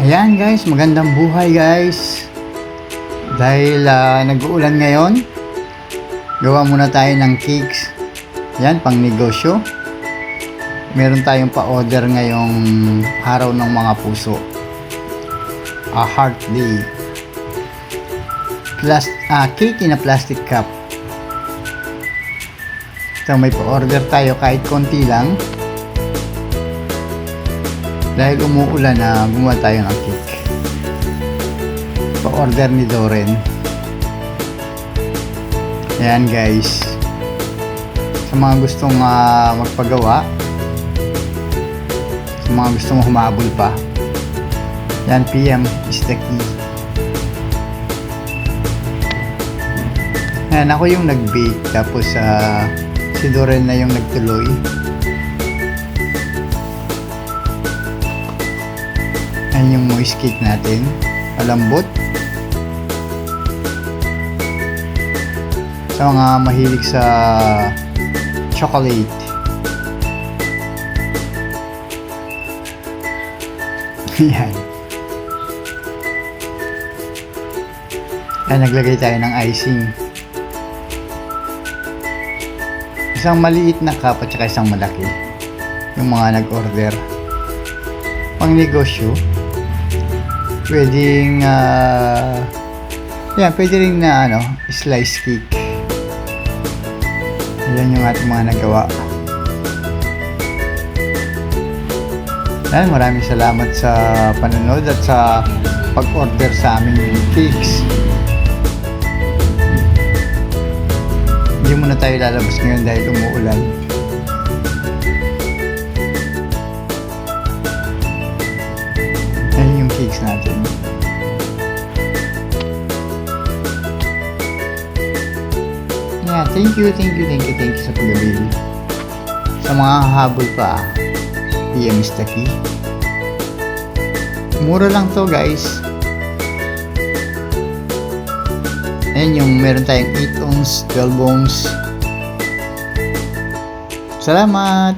Ayan guys, magandang buhay guys. Dahil nag-uulan ngayon, gawa muna tayo ng cakes. Ayan, pang negosyo. Meron tayong pa-order ngayong araw ng mga puso. A heart day. Cake in a plastic cup. So may pa-order tayo kahit konti lang. Dahil umuulan na gumawa tayo ng cake. Pa-order ni Doren. Ayan guys. Sa mga gustong magpagawa, sa mga gustong humabol pa, yan, PM is the key. Ayan, ako yung nag-bake, tapos si Doren na yung nagtuloy. Ayan yung moist cake natin, malambot. Sa mga mahilig sa chocolate. Ayan. Ayan, naglagay tayo ng icing. Isang maliit na cup at saka isang malaki. Yung mga nag-order. Pang negosyo. Pwedeng pwede rin na slice cake. Yan yung ating mga nagawa. Yan, maraming salamat sa panonood at sa pag-order sa aming cakes. Hindi muna tayo lalabas ngayon dahil umuulan. Yan yung cakes natin. Yeah, thank you sa pagbibili. Sa mga habol pa, PM is the key. Mura lang to guys. Ayan yung meron tayong 8 ounce, 12 ounce. Salamat!